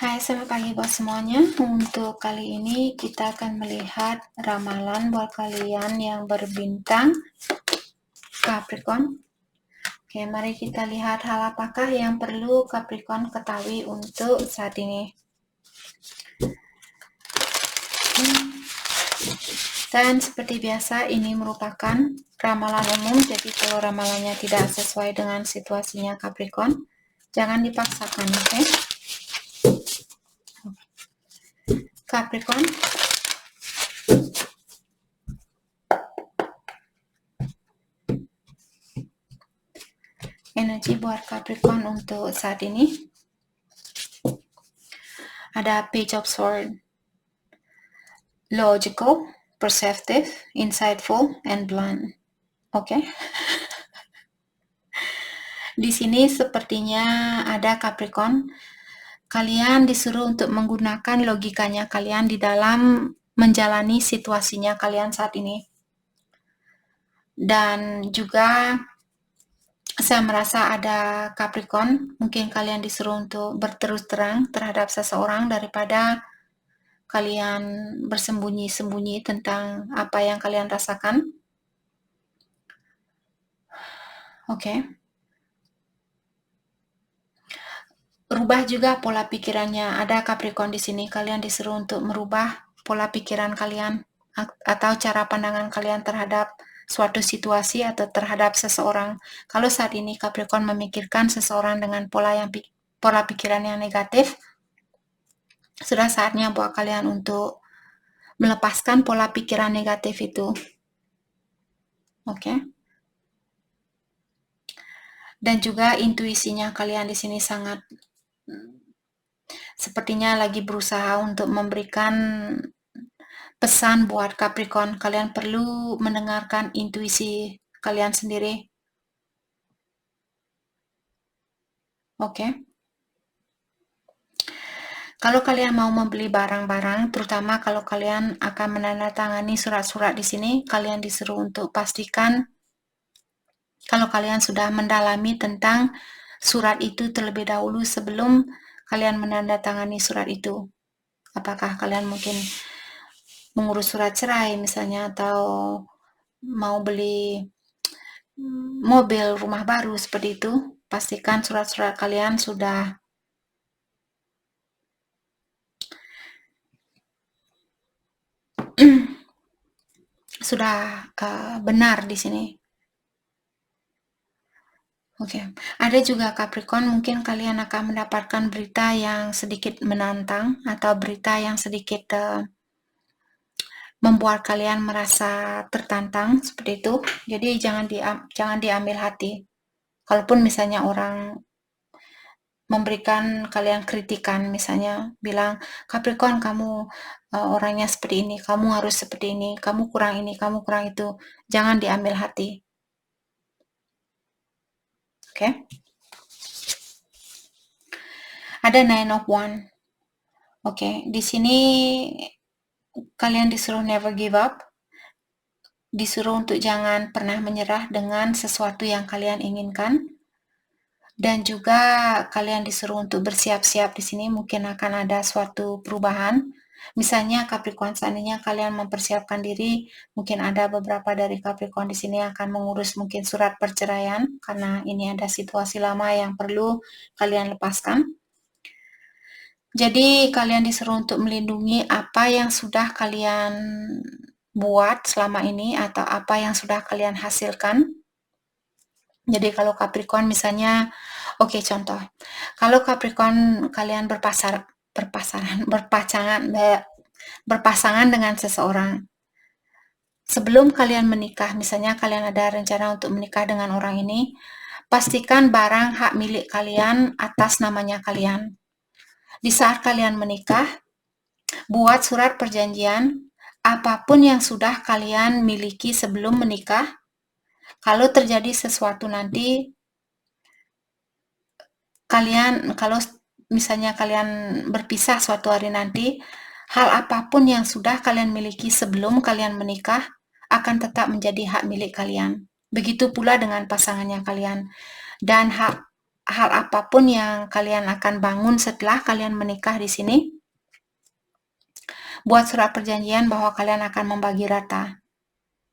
Hai, selamat pagi buat semuanya. Untuk kali ini kita akan melihat ramalan buat kalian yang berbintang Capricorn. Oke, mari kita lihat hal apakah yang perlu Capricorn ketahui untuk saat ini. Dan seperti biasa, ini merupakan ramalan umum, jadi kalau ramalannya tidak sesuai dengan situasinya Capricorn, jangan dipaksakan, oke? Capricorn, energi buat Capricorn untuk saat ini ada Page of Swords, logical, perceptive, insightful, and blunt. Oke. Di sini sepertinya ada Capricorn. Kalian disuruh untuk menggunakan logikanya kalian di dalam menjalani situasinya kalian saat ini. Dan juga saya merasa ada Capricorn, mungkin kalian disuruh untuk berterus terang terhadap seseorang daripada kalian bersembunyi-sembunyi tentang apa yang kalian rasakan. Oke. Rubah juga pola pikirannya. Ada Capricorn di sini. Kalian disuruh untuk merubah pola pikiran kalian atau cara pandangan kalian terhadap suatu situasi atau terhadap seseorang. Kalau saat ini Capricorn memikirkan seseorang dengan pola pikiran yang negatif, sudah saatnya buat kalian untuk melepaskan pola pikiran negatif itu. Oke. Dan juga intuisinya kalian di sini sangat sepertinya lagi berusaha untuk memberikan pesan buat Capricorn. Kalian perlu mendengarkan intuisi kalian sendiri. Oke. Kalau kalian mau membeli barang-barang, terutama kalau kalian akan menandatangani surat-surat di sini, kalian disuruh untuk pastikan kalau kalian sudah mendalami tentang surat itu terlebih dahulu sebelum kalian menandatangani surat itu. Apakah kalian mungkin mengurus surat cerai misalnya, atau mau beli mobil, rumah baru seperti itu, pastikan surat-surat kalian sudah benar di sini. Oke. Ada juga Capricorn, mungkin kalian akan mendapatkan berita yang sedikit menantang atau berita yang sedikit membuat kalian merasa tertantang seperti itu. Jadi jangan diambil hati. Kalaupun misalnya orang memberikan kalian kritikan, misalnya bilang, Capricorn kamu orangnya seperti ini, kamu harus seperti ini, kamu kurang ini, kamu kurang itu. Jangan diambil hati. Oke? Ada Nine of Wands. Oke, di sini kalian disuruh never give up. Disuruh untuk jangan pernah menyerah dengan sesuatu yang kalian inginkan. Dan juga kalian disuruh untuk bersiap-siap di sini, mungkin akan ada suatu perubahan. Misalnya Capricorn, seandainya kalian mempersiapkan diri, mungkin ada beberapa dari Capricorn di sini akan mengurus mungkin surat perceraian, karena ini ada situasi lama yang perlu kalian lepaskan. Jadi kalian disuruh untuk melindungi apa yang sudah kalian buat selama ini atau apa yang sudah kalian hasilkan. Jadi kalau Capricorn misalnya, oke, contoh, kalau Capricorn kalian berpasangan dengan seseorang, sebelum kalian menikah, misalnya kalian ada rencana untuk menikah dengan orang ini, pastikan barang hak milik kalian atas namanya kalian. Di saat kalian menikah, buat surat perjanjian, apapun yang sudah kalian miliki sebelum menikah, kalau terjadi sesuatu nanti, kalau misalnya kalian berpisah suatu hari nanti, hal apapun yang sudah kalian miliki sebelum kalian menikah akan tetap menjadi hak milik kalian. Begitu pula dengan pasangannya kalian. Dan hak hal apapun yang kalian akan bangun setelah kalian menikah di sini, buat surat perjanjian bahwa kalian akan membagi rata.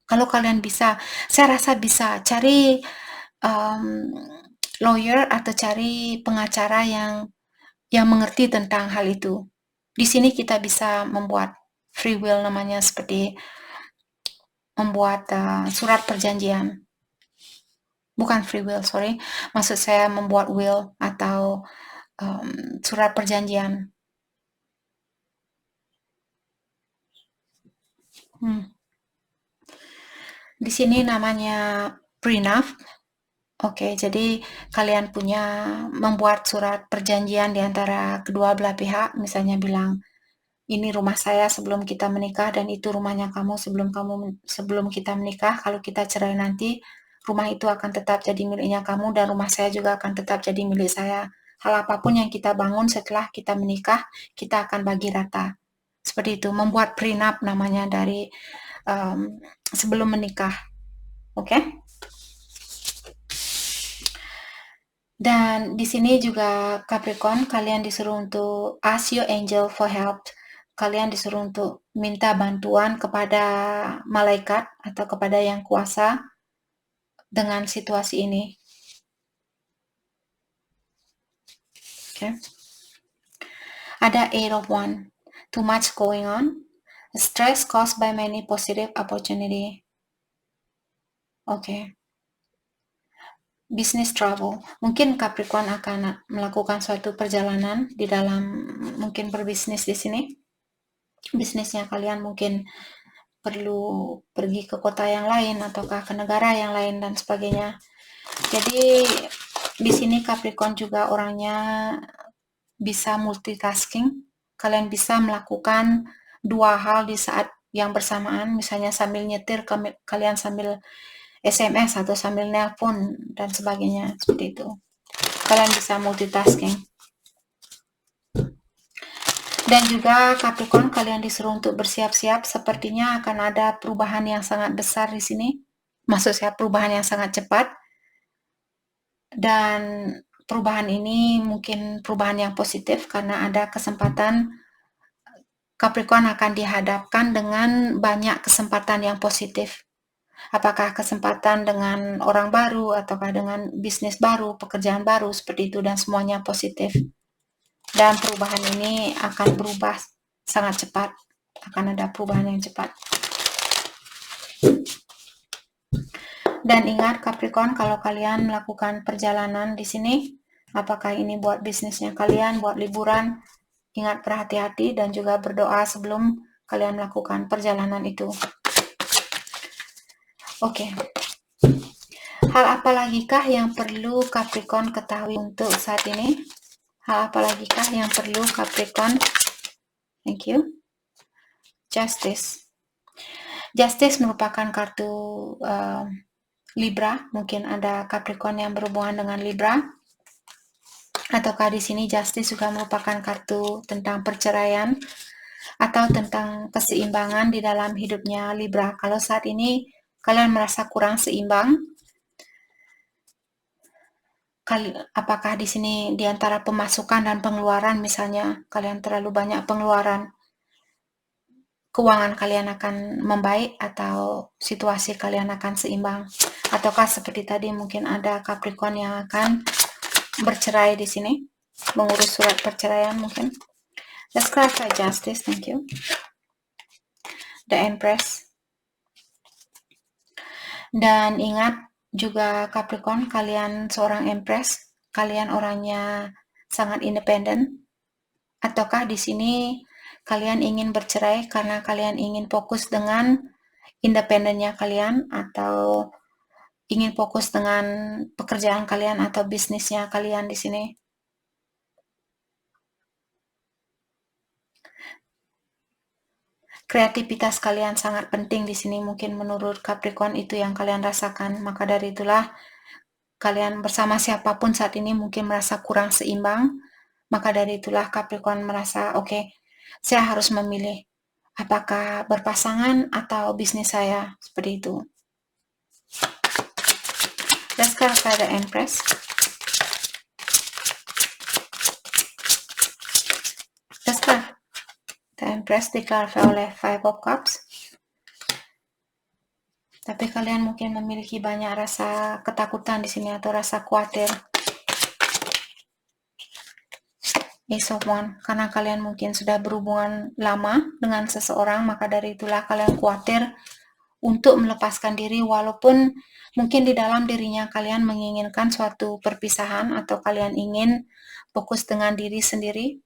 Kalau kalian bisa, saya rasa bisa cari lawyer atau cari pengacara yang mengerti tentang hal itu. Di sini kita bisa membuat free will, namanya seperti membuat surat perjanjian. Bukan free will, sorry. Maksud saya membuat will atau surat perjanjian. Di sini namanya prenup. Oke, jadi kalian punya membuat surat perjanjian di antara kedua belah pihak, misalnya bilang, ini rumah saya sebelum kita menikah dan itu rumahnya kamu sebelum kita menikah. Kalau kita cerai nanti, rumah itu akan tetap jadi miliknya kamu dan rumah saya juga akan tetap jadi milik saya. Hal apapun yang kita bangun setelah kita menikah, kita akan bagi rata. Seperti itu, membuat prenup namanya dari sebelum menikah. Oke? Dan di sini juga Capricorn, kalian disuruh untuk ask your angel for help. Kalian disuruh untuk minta bantuan kepada malaikat atau kepada yang kuasa dengan situasi ini. Okay. Ada 8 of Wands. Too much going on. Stress caused by many positive opportunity. Okay. Business travel. Mungkin Capricorn akan melakukan suatu perjalanan di dalam mungkin berbisnis di sini. Bisnisnya kalian mungkin perlu pergi ke kota yang lain ataukah ke negara yang lain dan sebagainya. Jadi di sini Capricorn juga orangnya bisa multitasking. Kalian bisa melakukan dua hal di saat yang bersamaan, misalnya sambil nyetir, kalian sambil SMS atau sambil nelpon dan sebagainya, seperti itu. Kalian bisa multitasking. Dan juga Capricorn, kalian disuruh untuk bersiap-siap, sepertinya akan ada perubahan yang sangat besar di sini. Maksud saya perubahan yang sangat cepat. Dan perubahan ini mungkin perubahan yang positif karena ada kesempatan Capricorn akan dihadapkan dengan banyak kesempatan yang positif. Apakah kesempatan dengan orang baru, ataukah dengan bisnis baru, pekerjaan baru, seperti itu, dan semuanya positif. Dan perubahan ini akan berubah sangat cepat. Akan ada perubahan yang cepat. Dan ingat Capricorn, kalau kalian melakukan perjalanan di sini, apakah ini buat bisnisnya kalian, buat liburan, ingat berhati-hati dan juga berdoa sebelum kalian melakukan perjalanan itu. Oke. Hal apa lagikah yang perlu Capricorn ketahui untuk saat ini? Hal apa lagikah yang perlu Capricorn? Thank you. Justice. Justice merupakan kartu Libra. Mungkin ada Capricorn yang berhubungan dengan Libra. Ataukah di sini Justice juga merupakan kartu tentang perceraian atau tentang keseimbangan di dalam hidupnya Libra. Kalau saat ini kalian merasa kurang seimbang, apakah di sini di antara pemasukan dan pengeluaran, misalnya kalian terlalu banyak pengeluaran, keuangan kalian akan membaik atau situasi kalian akan seimbang? Ataukah seperti tadi mungkin ada Capricorn yang akan bercerai di sini, mengurus surat perceraian mungkin. Let's clarify Justice, thank you. The Empress. Dan ingat juga Capricorn, kalian seorang Empress, kalian orangnya sangat independen. Ataukah di sini kalian ingin bercerai karena kalian ingin fokus dengan independennya kalian, atau ingin fokus dengan pekerjaan kalian atau bisnisnya kalian di sini? Kreativitas kalian sangat penting di sini, mungkin menurut Capricorn itu yang kalian rasakan. Maka dari itulah kalian bersama siapapun saat ini mungkin merasa kurang seimbang. Maka dari itulah Capricorn merasa, oke, saya harus memilih apakah berpasangan atau bisnis saya, seperti itu. Let's clarify the Empress. Empress diklarify oleh Five of Cups. Tapi kalian mungkin memiliki banyak rasa ketakutan di sini atau rasa khawatir. Ace of Wands, karena kalian mungkin sudah berhubungan lama dengan seseorang, maka dari itulah kalian khawatir untuk melepaskan diri, walaupun mungkin di dalam dirinya kalian menginginkan suatu perpisahan atau kalian ingin fokus dengan diri sendiri,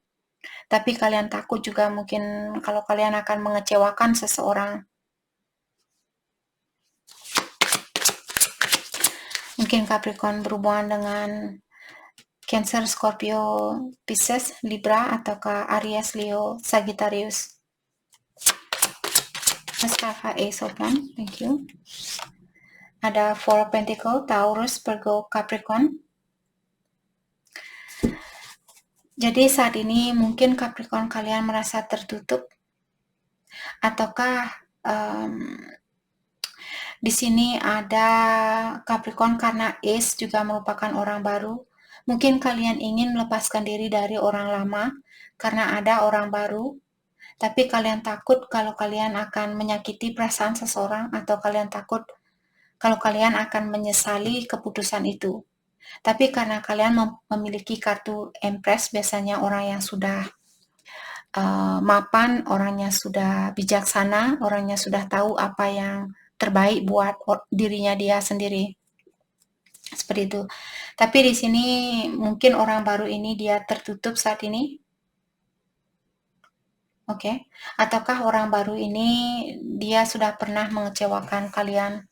tapi kalian takut juga mungkin kalau kalian akan mengecewakan seseorang. Mungkin Capricorn berhubungan dengan Cancer, Scorpio, Pisces, Libra, ataukah Aries, Leo, Sagittarius. Let's clarify Ace of Wands. Thank you. Ada Four of Pentacles, Taurus, Virgo, Capricorn. Jadi saat ini mungkin Capricorn kalian merasa tertutup, ataukah di sini ada Capricorn karena Ace juga merupakan orang baru. Mungkin kalian ingin melepaskan diri dari orang lama karena ada orang baru, tapi kalian takut kalau kalian akan menyakiti perasaan seseorang, atau kalian takut kalau kalian akan menyesali keputusan itu. Tapi karena kalian memiliki kartu Empress, biasanya orang yang sudah mapan, orangnya sudah bijaksana, orangnya sudah tahu apa yang terbaik buat dirinya dia sendiri. Seperti itu. Tapi di sini mungkin orang baru ini dia tertutup saat ini. Oke. Ataukah orang baru ini dia sudah pernah mengecewakan kalian,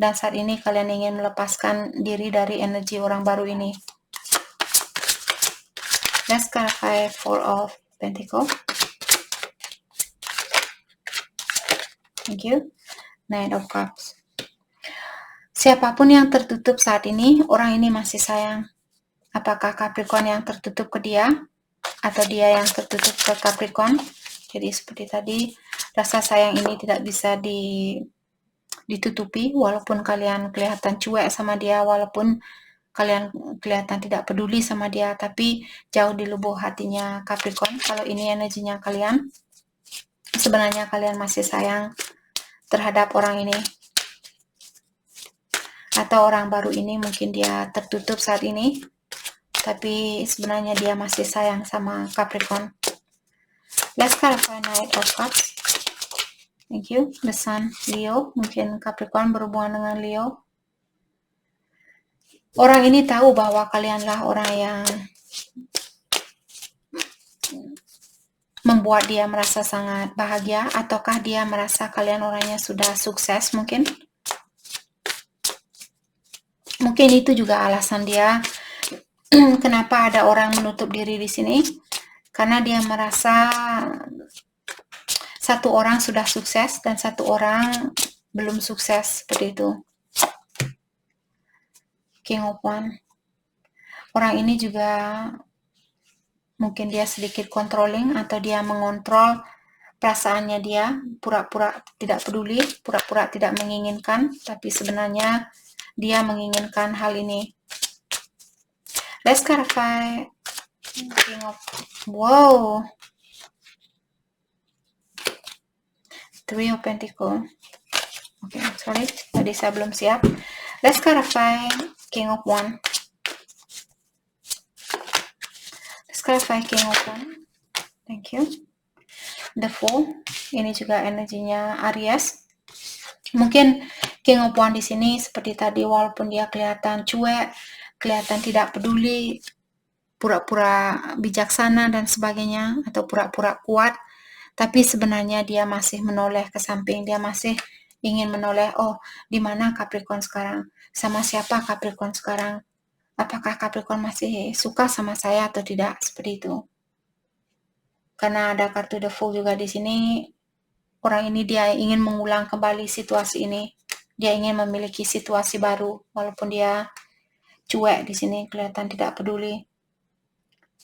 dan saat ini kalian ingin melepaskan diri dari energi orang baru ini. Let's clarify Four of Pentacles. Thank you. Nine of Cups. Siapapun yang tertutup saat ini, orang ini masih sayang. Apakah Capricorn yang tertutup ke dia, atau dia yang tertutup ke Capricorn? Jadi seperti tadi, rasa sayang ini tidak bisa ditutupi, walaupun kalian kelihatan cuek sama dia, walaupun kalian kelihatan tidak peduli sama dia, tapi jauh di lubuk hatinya Capricorn, kalau ini energinya kalian, sebenarnya kalian masih sayang terhadap orang ini. Atau orang baru ini mungkin dia tertutup saat ini, tapi sebenarnya dia masih sayang sama Capricorn. Let's clarify Knight of Cups. Thank you. The Sun, Leo. Mungkin Capricorn berhubungan dengan Leo. Orang ini tahu bahwa kalianlah orang yang membuat dia merasa sangat bahagia, ataukah dia merasa kalian orangnya sudah sukses mungkin? Mungkin itu juga alasan dia kenapa ada orang menutup diri di sini, karena dia merasa satu orang sudah sukses dan satu orang belum sukses, seperti itu. King of Wands. Orang ini juga mungkin dia sedikit controlling, atau dia mengontrol perasaannya dia, pura-pura tidak peduli, pura-pura tidak menginginkan, tapi sebenarnya dia menginginkan hal ini. Let's clarify King of Three of Pentacles. Oke, sorry, tadi saya belum siap. Let's clarify King of Wands. Let's clarify King of Wands. Thank you. The Fool, ini juga energinya Aries. Mungkin King of Wands di sini seperti tadi, walaupun dia kelihatan cuek, kelihatan tidak peduli, pura-pura bijaksana dan sebagainya, atau pura-pura kuat, tapi sebenarnya dia masih menoleh ke samping, dia masih ingin menoleh, oh, di mana Capricorn sekarang? Sama siapa Capricorn sekarang? Apakah Capricorn masih suka sama saya atau tidak? Seperti itu. Karena ada kartu The Fool juga di sini, orang ini dia ingin mengulang kembali situasi ini. Dia ingin memiliki situasi baru, walaupun dia cuek di sini, kelihatan tidak peduli.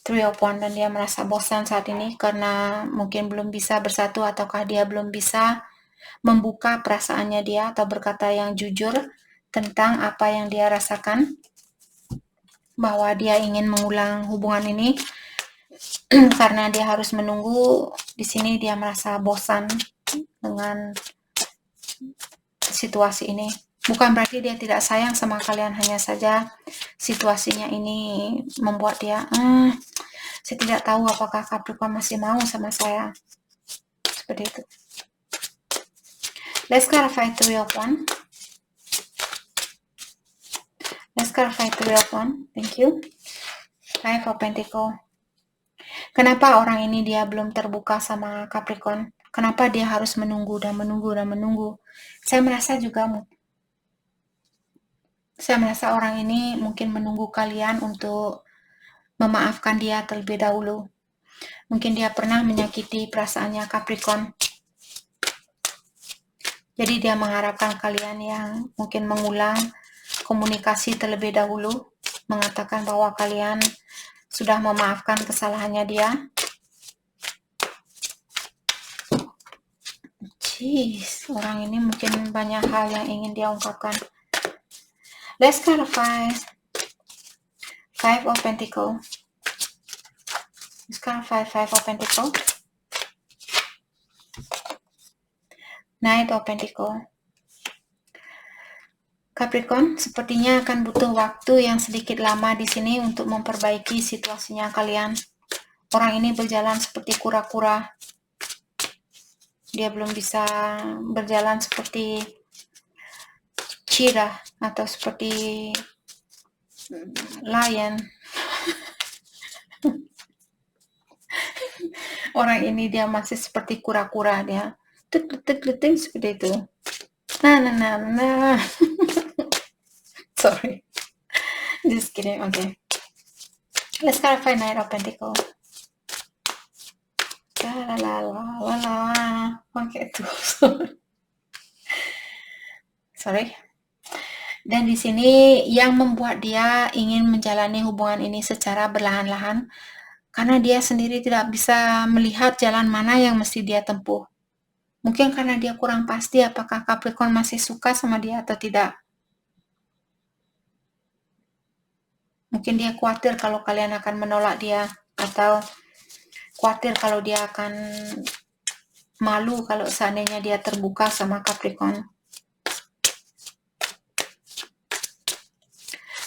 Three of Wands, dan dia merasa bosan saat ini karena mungkin belum bisa bersatu, ataukah dia belum bisa membuka perasaannya dia atau berkata yang jujur tentang apa yang dia rasakan, bahwa dia ingin mengulang hubungan ini. karena dia harus menunggu. Di sini dia merasa bosan dengan situasi ini. Bukan berarti dia tidak sayang sama kalian, hanya saja situasinya ini membuat dia, saya tidak tahu apakah Capricorn masih mau sama saya. Seperti itu. Let's clarify Three of Wands. Let's clarify Three of Wands. Thank you. Five of Pentacles. Kenapa orang ini dia belum terbuka sama Capricorn? Kenapa dia harus menunggu dan menunggu dan menunggu? Saya merasa orang ini mungkin menunggu kalian untuk memaafkan dia terlebih dahulu. Mungkin dia pernah menyakiti perasaannya Capricorn. Jadi dia mengharapkan kalian yang mungkin mengulang komunikasi terlebih dahulu, mengatakan bahwa kalian sudah memaafkan kesalahannya dia. Orang ini mungkin banyak hal yang ingin dia ungkapkan. Let's clarify Five of Pentacles. Let's clarify Five of Pentacles. Knight of Pentacles. Capricorn sepertinya akan butuh waktu yang sedikit lama di sini untuk memperbaiki situasinya kalian. Orang ini berjalan seperti kura-kura. Dia belum bisa berjalan seperti cheetah atau seperti lion. Orang ini dia masih seperti kura-kura, dia tek-tek seperti itu. Nah. Sorry. Just kidding. Okay. Let's clarify Knight of Pentacles. Oke, tuh. Sorry. Dan di sini yang membuat dia ingin menjalani hubungan ini secara berlahan-lahan, karena dia sendiri tidak bisa melihat jalan mana yang mesti dia tempuh. Mungkin karena dia kurang pasti apakah Capricorn masih suka sama dia atau tidak. Mungkin dia khawatir kalau kalian akan menolak dia, atau khawatir kalau dia akan malu kalau seandainya dia terbuka sama Capricorn.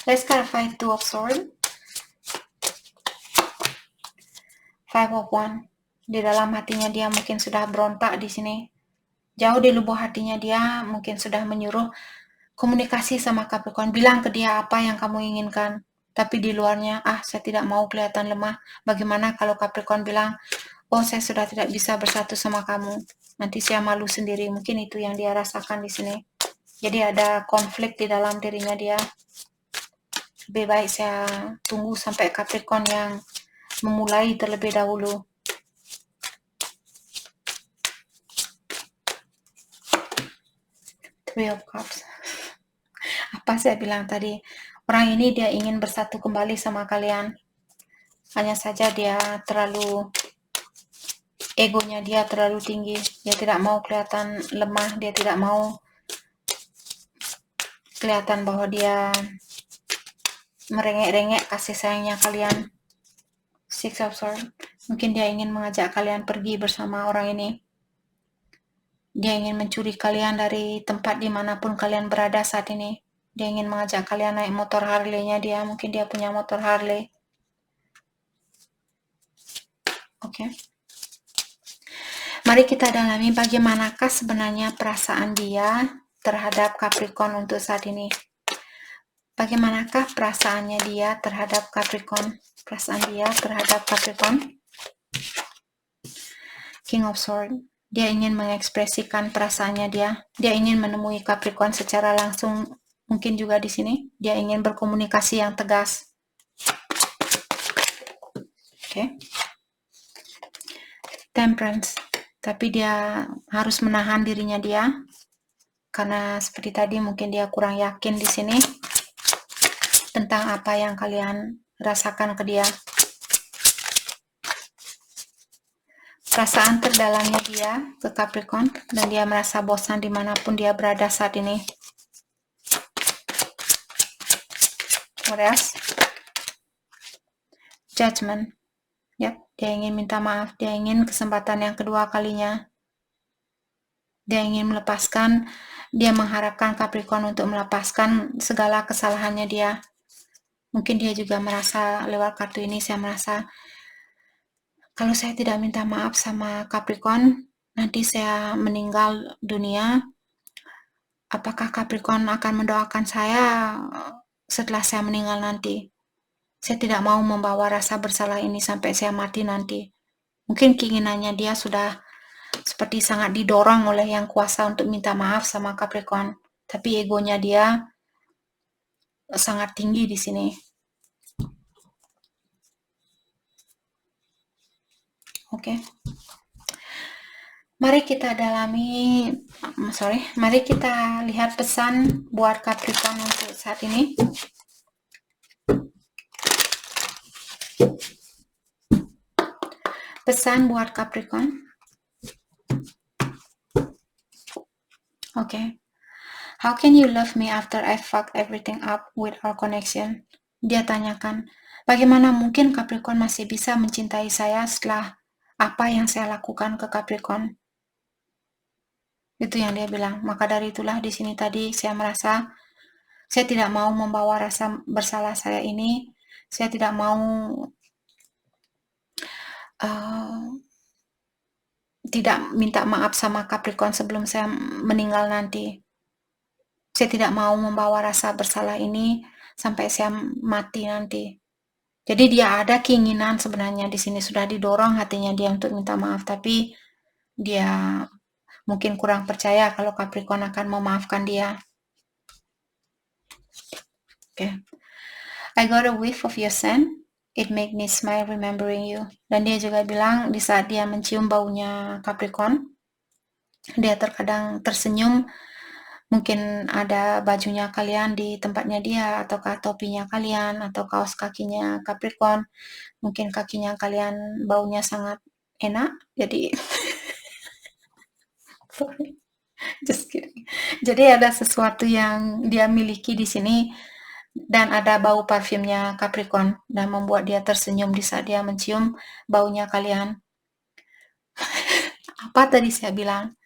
Let's clarify Two of Swords. Five of Wands. Di dalam hatinya dia mungkin sudah berontak di sini. Jauh di lubuk hatinya dia mungkin sudah menyuruh komunikasi sama Capricorn. Bilang ke dia apa yang kamu inginkan. Tapi di luarnya, saya tidak mau kelihatan lemah. Bagaimana kalau Capricorn bilang, saya sudah tidak bisa bersatu sama kamu. Nanti saya malu sendiri. Mungkin itu yang dia rasakan di sini. Jadi ada konflik di dalam dirinya dia. Lebih baik saya tunggu sampai Capricorn yang memulai terlebih dahulu. Three of Cups. Apa saya bilang tadi? Orang ini dia ingin bersatu kembali sama kalian. Hanya saja dia terlalu, egonya dia terlalu tinggi. Dia tidak mau kelihatan lemah. Dia tidak mau kelihatan bahwa dia merengek-rengek kasih sayangnya kalian. Six of Swords. Mungkin dia ingin mengajak kalian pergi bersama orang ini. Dia ingin mencuri kalian dari tempat dimanapun kalian berada saat ini. Dia ingin mengajak kalian naik motor Harley-nya dia. Mungkin dia punya motor Harley. Oke. Mari kita dalami bagaimanakah sebenarnya perasaan dia terhadap Capricorn untuk saat ini. Bagaimanakah perasaannya dia terhadap Capricorn? Perasaan dia terhadap Capricorn. King of Swords. Dia ingin mengekspresikan perasaannya dia. Dia ingin menemui Capricorn secara langsung. Mungkin juga di sini dia ingin berkomunikasi yang tegas. Oke. Temperance. Tapi dia harus menahan dirinya dia. Karena seperti tadi mungkin dia kurang yakin di sini tentang apa yang kalian rasakan ke dia. Perasaan terdalamnya dia ke Capricorn, dan dia merasa bosan dimanapun dia berada saat ini. What else? Judgment. Ya, dia ingin minta maaf, dia ingin kesempatan yang kedua kalinya. Dia ingin melepaskan, dia mengharapkan Capricorn untuk melepaskan segala kesalahannya dia. Mungkin dia juga merasa, lewat kartu ini saya merasa, kalau saya tidak minta maaf sama Capricorn, nanti saya meninggal dunia, apakah Capricorn akan mendoakan saya setelah saya meninggal nanti? Saya tidak mau membawa rasa bersalah ini sampai saya mati nanti. Mungkin keinginannya dia sudah seperti sangat didorong oleh yang kuasa untuk minta maaf sama Capricorn. Tapi egonya dia sangat tinggi di sini. Oke. Mari kita mari kita lihat pesan buat Capricorn untuk saat ini. Pesan buat Capricorn. Okay. How can you love me after I fucked everything up with our connection? Dia tanyakan, bagaimana mungkin Capricorn masih bisa mencintai saya setelah apa yang saya lakukan ke Capricorn? Itu yang dia bilang. Maka dari itulah di sini tadi saya merasa saya tidak mau membawa rasa bersalah saya ini. Saya tidak mau tidak minta maaf sama Capricorn sebelum saya meninggal nanti. Saya tidak mau membawa rasa bersalah ini sampai saya mati nanti. Jadi dia ada keinginan sebenarnya di sini sudah didorong hatinya dia untuk minta maaf, tapi dia mungkin kurang percaya kalau Capricorn akan memaafkan dia. Okay. I got a whiff of your scent. It make me smile remembering you. Dan dia juga bilang di saat dia mencium baunya Capricorn, dia terkadang tersenyum. Mungkin ada bajunya kalian di tempatnya dia, ataukah topinya kalian, atau kaos kakinya Capricorn. Mungkin kakinya kalian baunya sangat enak, jadi sorry, just kidding. Jadi ada sesuatu yang dia miliki di sini dan ada bau parfumnya Capricorn dan membuat dia tersenyum di saat dia mencium baunya kalian. Apa tadi saya bilang?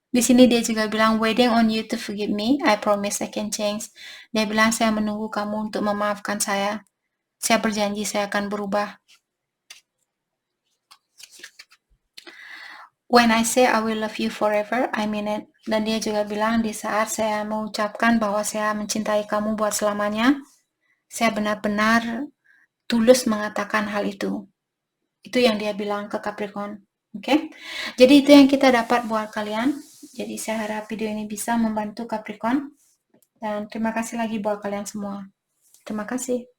Di sini dia juga bilang, waiting on you to forgive me, I promise I can change. Dia bilang, saya menunggu kamu untuk memaafkan saya. Saya berjanji saya akan berubah. When I say I will love you forever, I mean it. Dan dia juga bilang, di saat saya mengucapkan bahwa saya mencintai kamu buat selamanya, saya benar-benar tulus mengatakan hal itu. Itu yang dia bilang ke Capricorn. Oke? Jadi itu yang kita dapat buat kalian. Jadi saya harap video ini bisa membantu Capricorn. Dan terima kasih lagi buat kalian semua. Terima kasih.